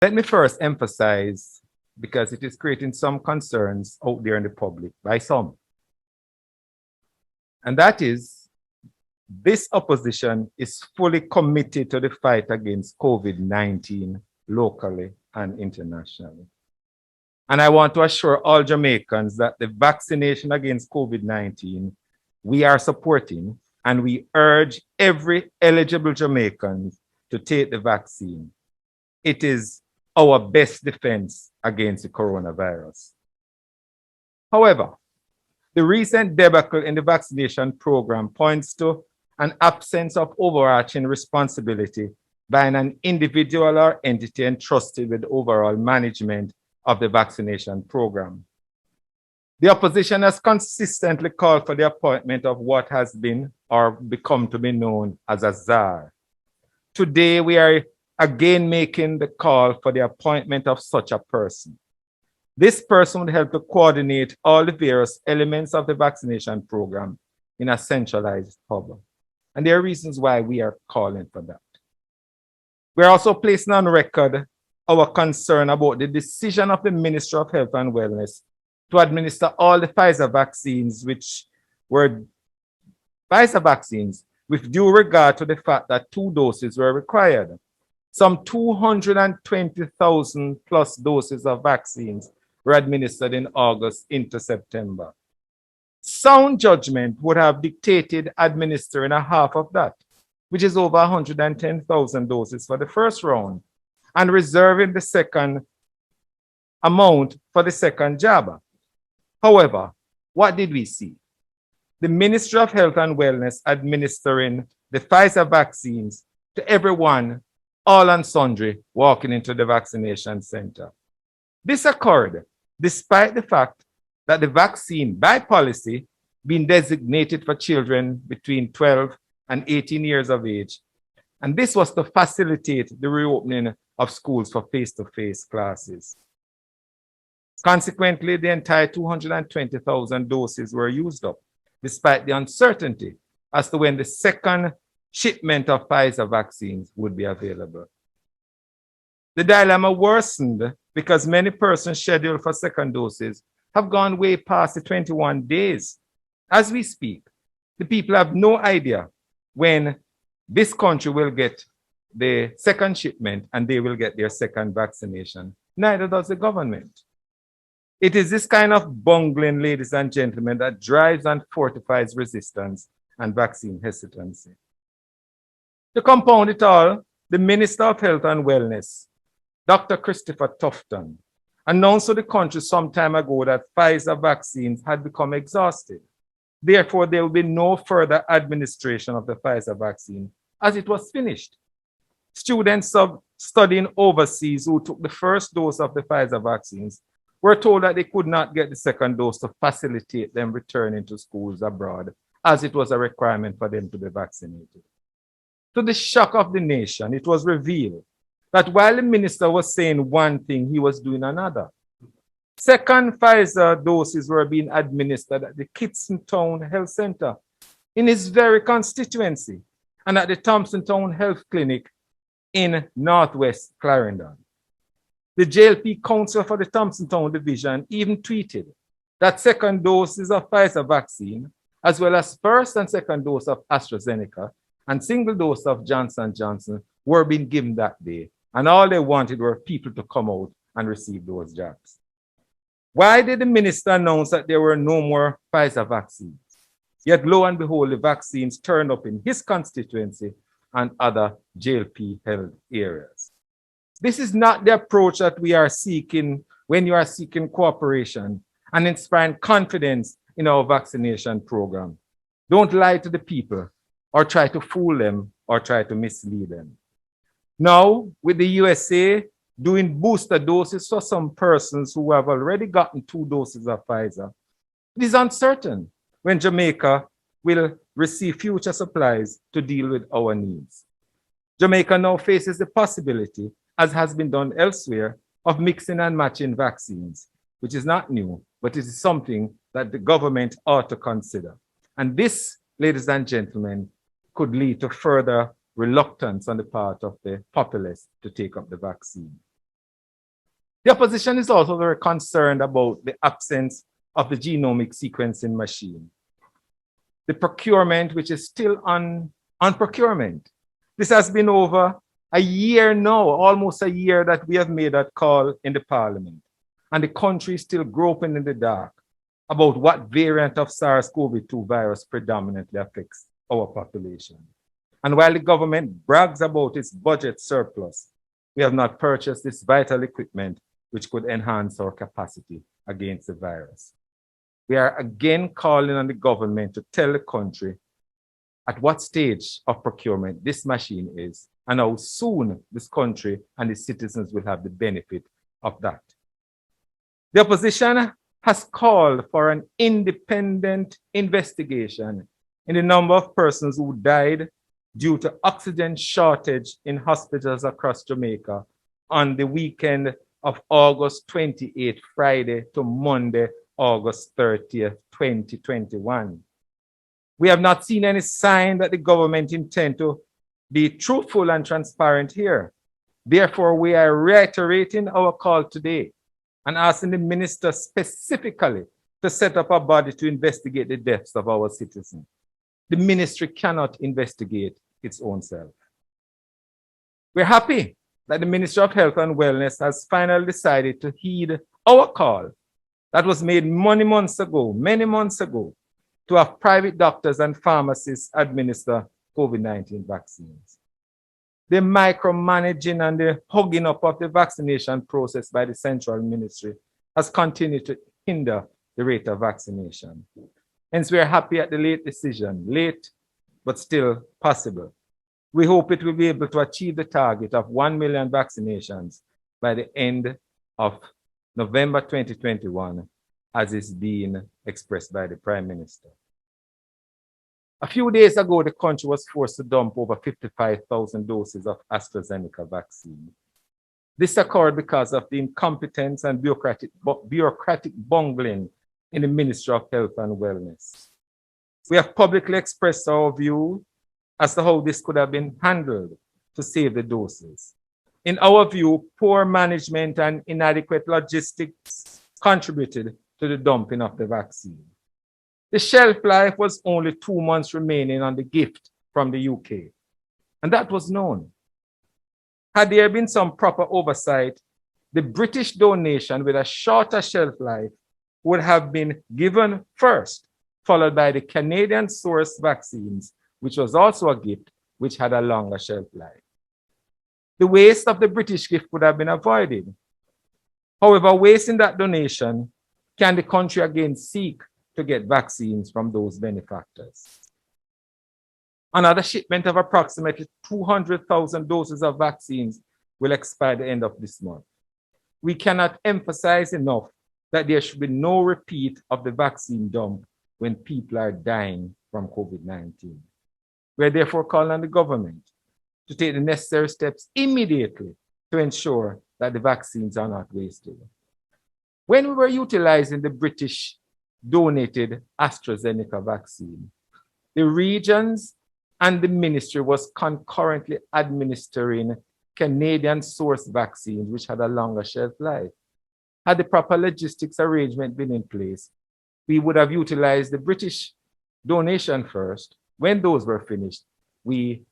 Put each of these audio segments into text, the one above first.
Let me first emphasize, because it is creating some concerns out there in the public by some, and that is this opposition is fully committed to the fight against COVID-19 locally and internationally. And I want to assure all Jamaicans that the vaccination against COVID-19 we are supporting, and we urge every eligible Jamaican to take the vaccine. It is our best defense against the coronavirus. However, the recent debacle in the vaccination program points to an absence of overarching responsibility by an individual or entity entrusted with the overall management of the vaccination program. The opposition has consistently called for the appointment of what has been or become to be known as a czar. Today, we are again making the call for the appointment of such a person. This person would help to coordinate all the various elements of the vaccination program in a centralized hub. And there are reasons why we are calling for that. We're also placing on record our concern about the decision of the Ministry of Health and Wellness to administer all the Pfizer vaccines, which were Pfizer vaccines, with due regard to the fact that 2 doses were required. Some 220,000 plus doses of vaccines were administered in August into September. Sound judgment would have dictated administering a half of that, which is over 110,000 doses for the first round, and reserving the second amount for the second jab. However, what did we see? The Ministry of Health and Wellness administering the Pfizer vaccines to everyone, all and sundry, walking into the vaccination center. This occurred despite the fact that the vaccine, by policy, being designated for children between 12 and 18 years of age. And this was to facilitate the reopening of schools for face-to-face classes. Consequently, the entire 220,000 doses were used up, despite the uncertainty as to when the second shipment of Pfizer vaccines would be available. The dilemma worsened because many persons scheduled for second doses have gone way past the 21 days. As we speak, the people have no idea when this country will get the second shipment and they will get their second vaccination. Neither does the government. It is this kind of bungling, ladies and gentlemen, that drives and fortifies resistance and vaccine hesitancy. To compound it all, the Minister of Health and Wellness, Dr. Christopher Tufton, announced to the country some time ago that Pfizer vaccines had become exhausted. Therefore, there will be no further administration of the Pfizer vaccine as it was finished. Students studying overseas who took the first dose of the Pfizer vaccines were told that they could not get the second dose to facilitate them returning to schools abroad, as it was a requirement for them to be vaccinated. To the shock of the nation, it was revealed that while the minister was saying one thing, he was doing another. Second Pfizer doses were being administered at the Kitson Town Health Center in his very constituency and at the Thompson Town Health Clinic in Northwest Clarendon. The JLP Council for the Thompson Town Division even tweeted that second doses of Pfizer vaccine, as well as first and second dose of AstraZeneca and single dose of Johnson & Johnson were being given that day. And all they wanted were people to come out and receive those jabs. Why did the minister announce that there were no more Pfizer vaccines? Yet lo and behold, the vaccines turned up in his constituency and other JLP held areas. This is not the approach that we are seeking when you are seeking cooperation and inspiring confidence in our vaccination program. Don't lie to the people or try to fool them or try to mislead them. Now, with the USA doing booster doses for some persons who have already gotten 2 doses of Pfizer, it is uncertain when Jamaica will receive future supplies to deal with our needs. Jamaica now faces the possibility, as has been done elsewhere, of mixing and matching vaccines, which is not new, but it is something that the government ought to consider. And this, ladies and gentlemen, could lead to further reluctance on the part of the populace to take up the vaccine. The opposition is also very concerned about the absence of the genomic sequencing machine. The procurement, which is still on procurement. This has been over a year now, almost a year that we have made that call in the parliament. And the country is still groping in the dark about what variant of SARS-CoV-2 virus predominantly affects our population. And while the government brags about its budget surplus, we have not purchased this vital equipment which could enhance our capacity against the virus. We are again calling on the government to tell the country at what stage of procurement this machine is and how soon this country and its citizens will have the benefit of that. The opposition has called for an independent investigation in the number of persons who died due to oxygen shortage in hospitals across Jamaica on the weekend of August 28th, Friday to Monday, August 30th, 2021. We have not seen any sign that the government intends to be truthful and transparent here. Therefore, we are reiterating our call today and asking the minister specifically to set up a body to investigate the deaths of our citizens. The ministry cannot investigate its own self. We're happy that the Ministry of Health and Wellness has finally decided to heed our call that was made many months ago, to have private doctors and pharmacists administer COVID-19 vaccines. The micromanaging and the hugging up of the vaccination process by the central ministry has continued to hinder the rate of vaccination. Hence, we are happy at the late decision, late but still possible. We hope it will be able to achieve the target of 1 million vaccinations by the end of November 2021, as is being expressed by the Prime Minister. A few days ago, the country was forced to dump over 55,000 doses of AstraZeneca vaccine. This occurred because of the incompetence and bureaucratic bungling in the Ministry of Health and Wellness. We have publicly expressed our view as to how this could have been handled to save the doses. In our view, poor management and inadequate logistics contributed to the dumping of the vaccine. The shelf life was only 2 months remaining on the gift from the UK, and that was known. Had there been some proper oversight, the British donation with a shorter shelf life would have been given first, followed by the Canadian source vaccines, which was also a gift which had a longer shelf life. The waste of the British gift would have been avoided. However, wasting that donation, can the country again seek to get vaccines from those benefactors? Another shipment of approximately 200,000 doses of vaccines will expire at the end of this month. We cannot emphasize enough that there should be no repeat of the vaccine dump when people are dying from COVID-19. We are therefore calling on the government to take the necessary steps immediately to ensure that the vaccines are not wasted. When we were utilizing the British donated AstraZeneca vaccine, the regions and the ministry was concurrently administering Canadian source vaccines, which had a longer shelf life. Had the proper logistics arrangement been in place, we would have utilized the British donation first. When those were finished, we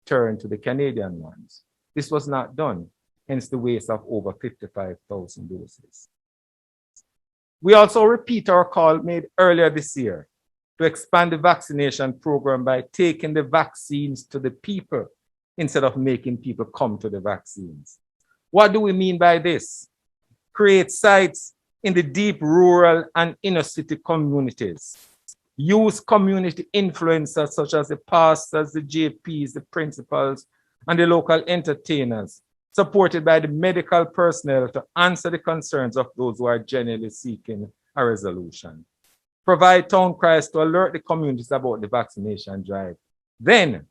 turned to the Canadian ones. This was not done, hence the waste of over 55,000 doses. We also repeat our call made earlier this year to expand the vaccination program by taking the vaccines to the people instead of making people come to the vaccines. What do we mean by this? Create sites in the deep rural and inner city communities. Use community influencers such as the pastors, the JPs, the principals, and the local entertainers, supported by the medical personnel to answer the concerns of those who are genuinely seeking a resolution. Provide town criers to alert the communities about the vaccination drive. Then,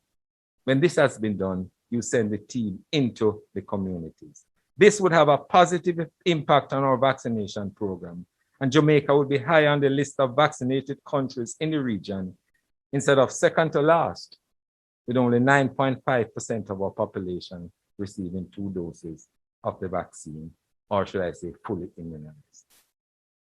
when this has been done, you send the team into the communities. This would have a positive impact on our vaccination program, and Jamaica would be high on the list of vaccinated countries in the region instead of second to last, with only 9.5% of our population receiving 2 doses of the vaccine or should I say fully immunized.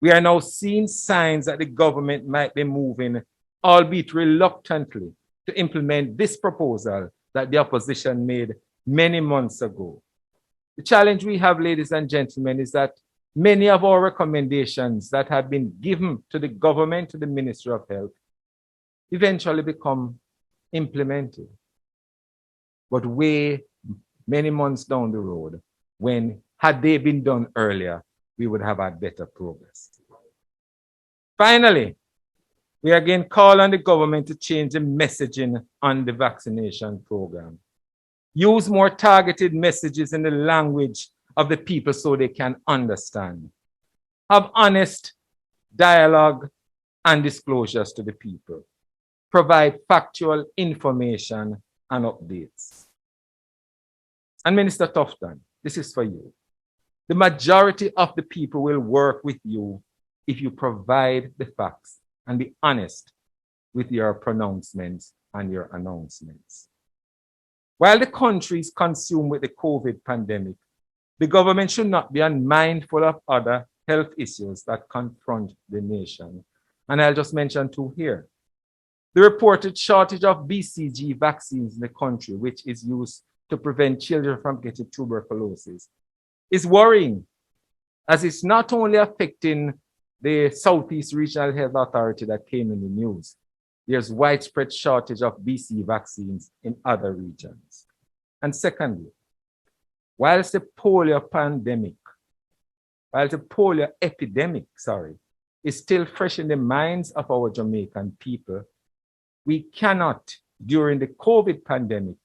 We are now seeing signs that the government might be moving, albeit reluctantly, to implement this proposal that the opposition made many months ago. The challenge we have, ladies and gentlemen, is that many of our recommendations that have been given to the government, to the Ministry of Health, eventually become implemented. But way many months down the road, when had they been done earlier, we would have had better progress. Finally, we again call on the government to change the messaging on the vaccination program. Use more targeted messages in the language of the people so they can understand. Have honest dialogue and disclosures to the people. Provide factual information and updates. And Minister Tufton, this is for you. The majority of the people will work with you if you provide the facts and be honest with your pronouncements and your announcements. While the country is consumed with the COVID pandemic, the government should not be unmindful of other health issues that confront the nation. And I'll just mention two here. The reported shortage of BCG vaccines in the country, which is used to prevent children from getting tuberculosis, is worrying, as it's not only affecting the Southeast Regional Health Authority that came in the news. There's widespread shortage of BCG vaccines in other regions. And secondly, whilst the polio epidemic, is still fresh in the minds of our Jamaican people, we cannot, during the COVID pandemic,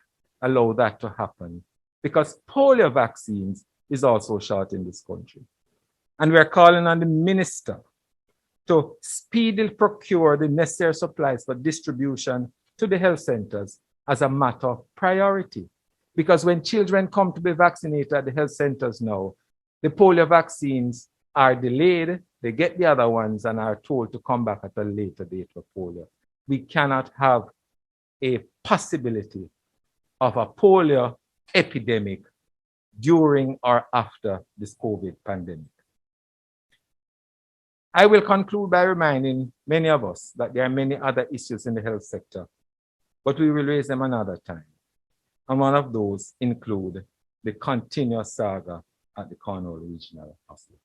allow that to happen because polio vaccines is also short in this country. And we're calling on the minister to speedily procure the necessary supplies for distribution to the health centers as a matter of priority. Because when children come to be vaccinated at the health centers now, the polio vaccines are delayed, they get the other ones and are told to come back at a later date for polio. We cannot have a possibility of a polio epidemic during or after this COVID pandemic. I will conclude by reminding many of us that there are many other issues in the health sector, but we will raise them another time. And one of those include the continuous saga at the Cornwall Regional Hospital.